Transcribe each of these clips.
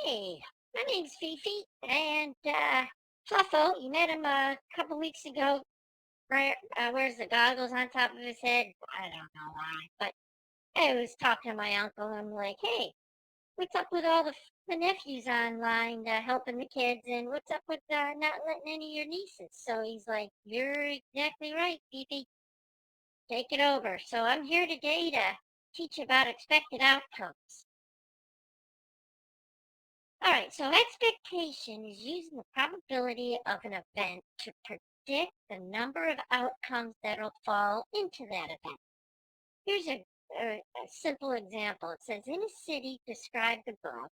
Hey, my name's Fifi, and Fluffo, you met him a couple weeks ago. Right, wears the goggles on top of his head. I don't know why, but I was talking to my uncle. I'm like, hey, what's up with all the nephews online helping the kids, and what's up with not letting any of your nieces? So he's like, you're exactly right, Fifi. Take it over. So I'm here today to teach about expected outcomes. All right, so expectation is using the probability of an event to predict the number of outcomes that'll fall into that event. Here's a simple example. It says, in a city described above.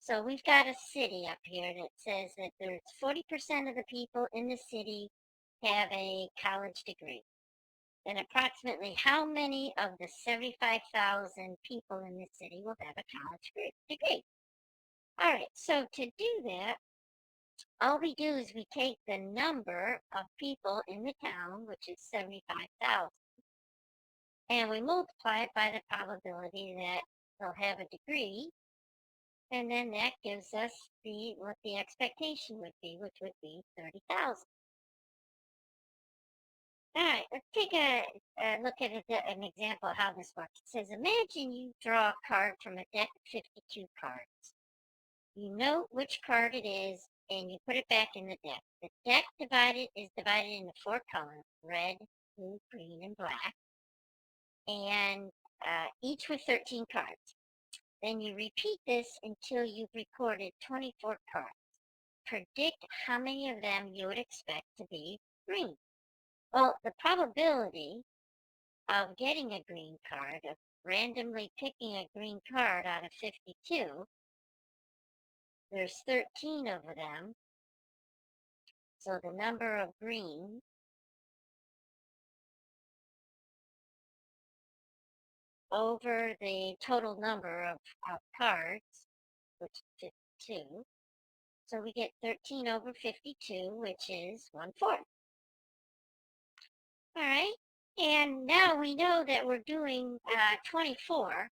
So we've got a city up here that says that there's 40% of the people in the city have a college degree. Then approximately how many of the 75,000 people in the city will have a college degree? All right, so to do that, all we do is we take the number of people in the town, which is 75,000, and we multiply it by the probability that they'll have a degree, and then that gives us what the expectation would be, which would be 30,000. All right, let's take a look at an example of how this works. It says, imagine you draw a card from a deck of 52 cards. You note which card it is, and you put it back in the deck. The deck is divided into four colors: red, blue, green, and black, and each with 13 cards. Then you repeat this until you've recorded 24 cards. Predict how many of them you would expect to be green. Well, the probability of getting a green card, of randomly picking a green card out of 52, there's 13 of them. So the number of green over the total number of cards, which is 52. So we get 13 over 52, which is 1/4. All right. And now we know that we're doing 24.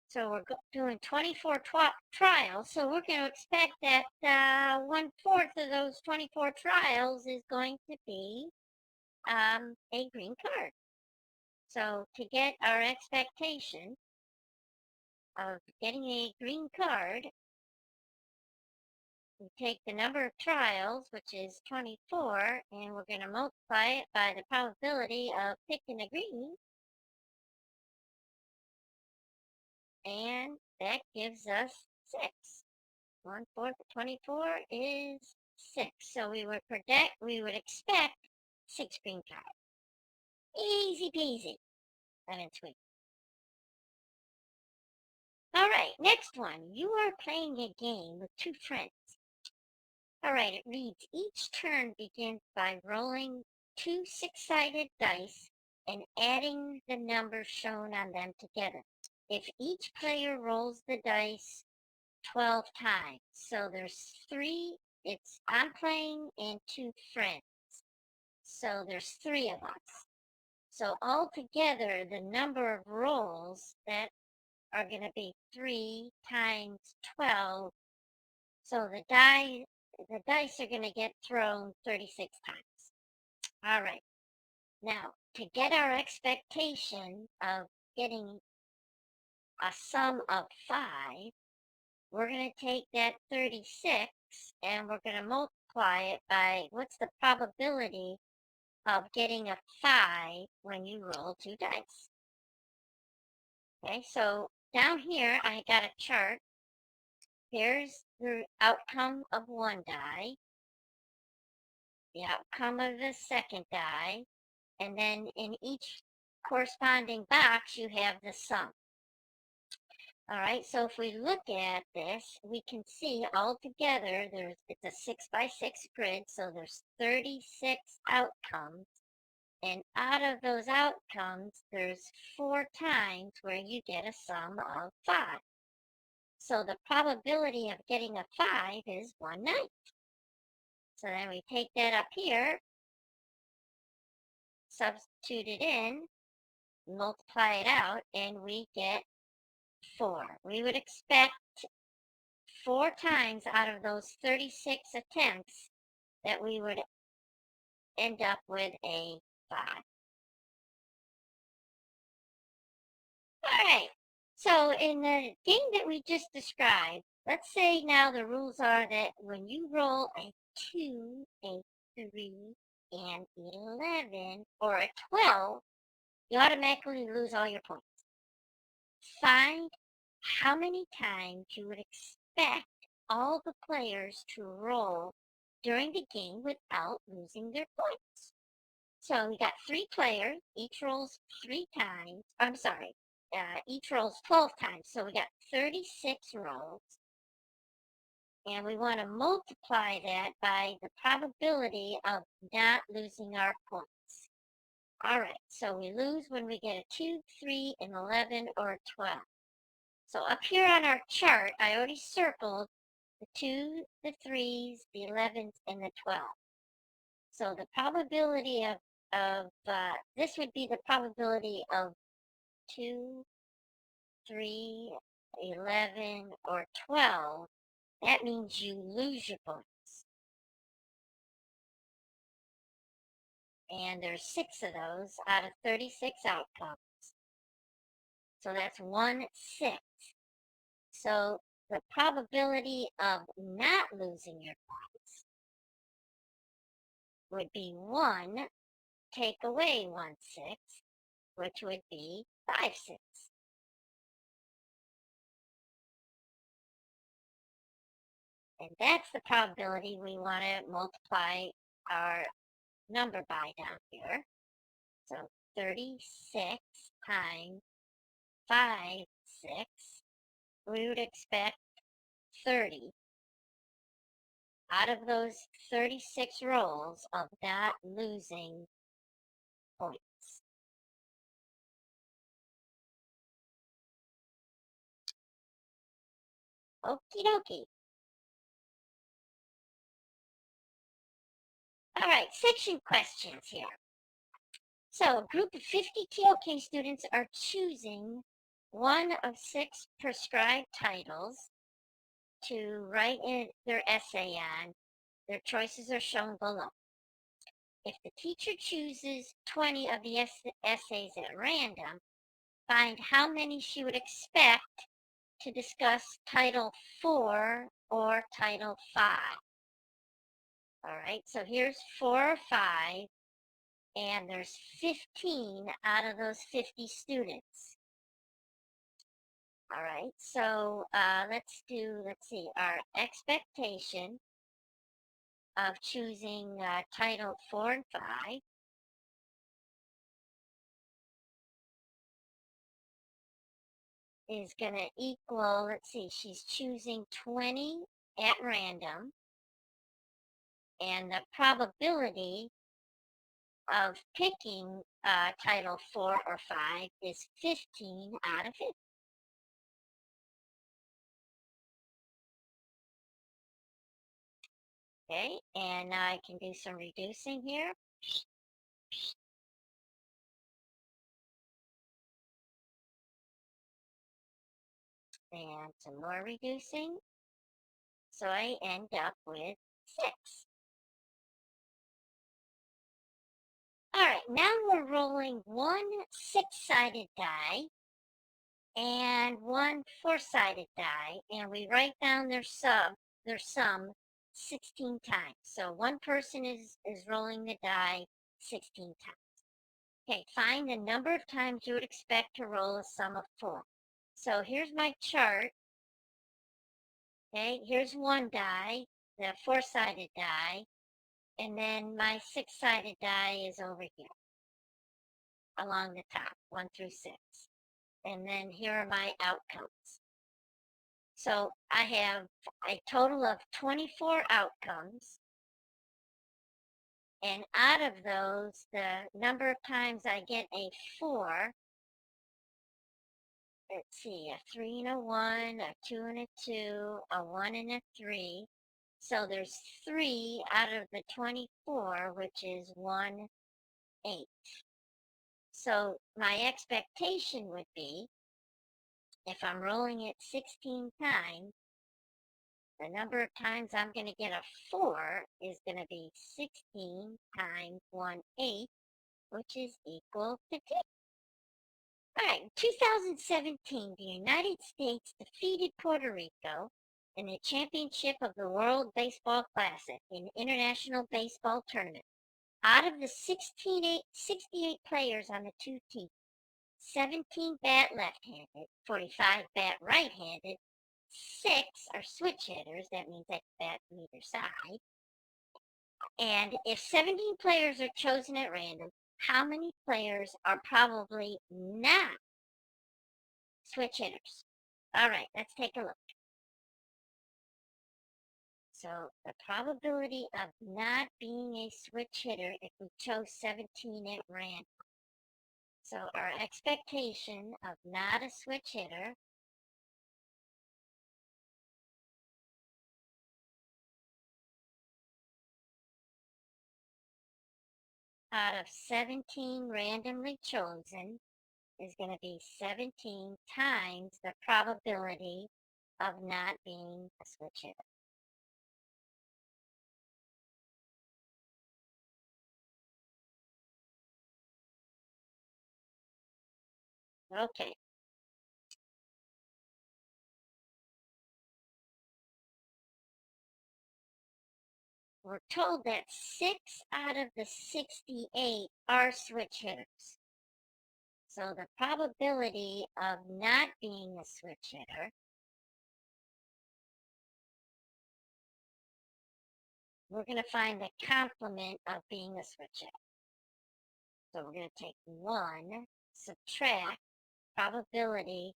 So we're doing 24 trials. So we're going to expect that 1/4 of those 24 trials is going to be a green card. So to get our expectation of getting a green card, we take the number of trials, which is 24, and we're going to multiply it by the probability of picking a green, and that gives us 6. 1/4 of 24 is 6. So we would expect 6 green cards. Easy peasy. Lemon sweet. All right, next one. You are playing a game with two friends. All right, it reads, each turn begins by rolling two six-sided dice and adding the numbers shown on them together. If each player rolls the dice 12 times, so there's I'm playing and two friends. So there's 3 of us. So altogether, the number of rolls that are going to be 3 times 12. So the dice are going to get thrown 36 times. All right. Now, to get our expectation of getting a sum of 5, we're going to take that 36 and we're going to multiply it by what's the probability of getting a 5 when you roll 2 dice. Okay, so down here I got a chart. Here's the outcome of one die, the outcome of the second die, and then in each corresponding box you have the sum. All right, so if we look at this, we can see all together it's a 6x6 grid, so there's 36 outcomes. And out of those outcomes, there's 4 times where you get a sum of 5. So the probability of getting a 5 is 1/9. So then we take that up here, substitute it in, multiply it out, and we get 4. We would expect 4 times out of those 36 attempts that we would end up with a 5. Alright, so in the game that we just described, let's say now the rules are that when you roll a 2, a 3, and 11, or a 12, you automatically lose all your points. Find how many times you would expect all the players to roll during the game without losing their points. So we got 3 players, each rolls 3 times. I'm sorry, each rolls 12 times. So we got 36 rolls. And we want to multiply that by the probability of not losing our points. All right, so we lose when we get a 2, 3, an 11, or a 12. So up here on our chart, I already circled the 2, the 3s, the 11s, and the 12. So the probability of this would be the probability of 2, 3, 11, or 12. That means you lose your points. And there's 6 of those out of 36 outcomes. So that's 1/6. So the probability of not losing your points would be 1 take away 1/6, which would be 5/6. And that's the probability we want to multiply our number by down here. So 36 times 5/6, we would expect 30 out of those 36 rolls of not losing points. Okie dokie. All right, section questions here. So, a group of 50 TOK students are choosing one of 6 prescribed titles to write in their essay on. Their choices are shown below. If the teacher chooses 20 of the essays at random, find how many she would expect to discuss Title 4 or Title 5. All right, so here's 4 or 5, and there's 15 out of those 50 students. All right, so let's see, our expectation of choosing Title 4 and 5 is going to equal, let's see, she's choosing 20 at random, and the probability of picking Title 4 or 5 is 15 out of 50. Okay, and now I can do some reducing here. And some more reducing. So I end up with 6. Alright, now we're rolling one 6-sided die and one 4-sided die, and we write down their sum 16 times. So one person is rolling the die 16 times. Okay, find the number of times you would expect to roll a sum of 4. So here's my chart. Okay, here's one die, the 4-sided die, and then my 6-sided die is over here along the top, 1 through 6. And then here are my outcomes. So I have a total of 24 outcomes, and out of those, the number of times I get a 4, let's see, a 3 and a 1, a 2 and a 2, a 1 and a 3. So there's 3 out of the 24, which is 1/8. So my expectation would be, if I'm rolling it 16 times, the number of times I'm going to get a 4 is going to be 16 times 1/8, which is equal to 2. All right, in 2017, the United States defeated Puerto Rico in the championship of the World Baseball Classic, an international baseball tournament. Out of the 68 players on the two teams, 17 bat left-handed, 45 bat right-handed, 6 are switch hitters, that means they can bat from either side. And if 17 players are chosen at random, how many players are probably not switch hitters? All right, let's take a look. So the probability of not being a switch hitter if we chose 17 at random. So our expectation of not a switch hitter out of 17 randomly chosen is going to be 17 times the probability of not being a switch hitter. Okay. We're told that 6 out of the 68 are switch hitters. So the probability of not being a switch hitter, we're going to find the complement of being a switch hitter. So we're going to take 1, subtract probability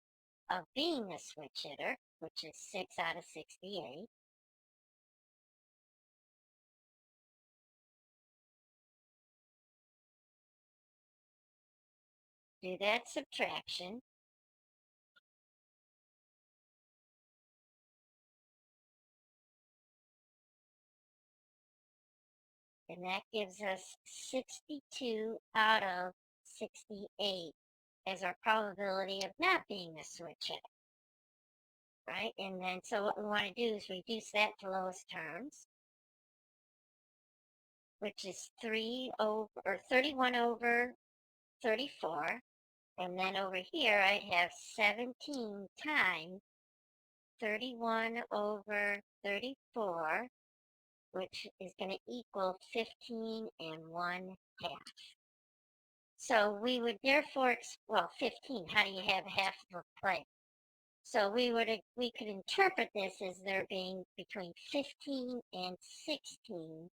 of being a switch hitter, which is 6 out of 68. Do that subtraction. And that gives us 62 out of 68 as our probability of not being a switch hitter. Right? And then so what we want to do is reduce that to lowest terms, which is 31 over 34. And then over here I'd have 17 times 31 over 34, which is going to equal 15 and 1/2. So we would therefore, 15, how do you have half of a play? So we could interpret this as there being between 15 and 16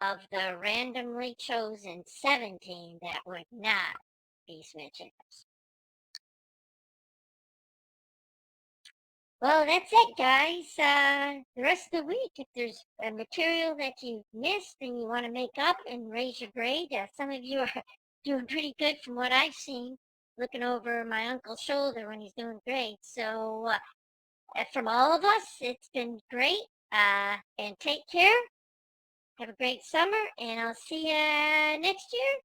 of the randomly chosen 17 that would not be switch hitters. Well, that's it, guys. The rest of the week, if there's a material that you've missed and you want to make up and raise your grade, some of you are doing pretty good from what I've seen, looking over my uncle's shoulder when he's doing great. So, from all of us, it's been great. And take care. Have a great summer, and I'll see you next year.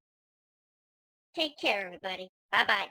Take care, everybody. Bye-bye.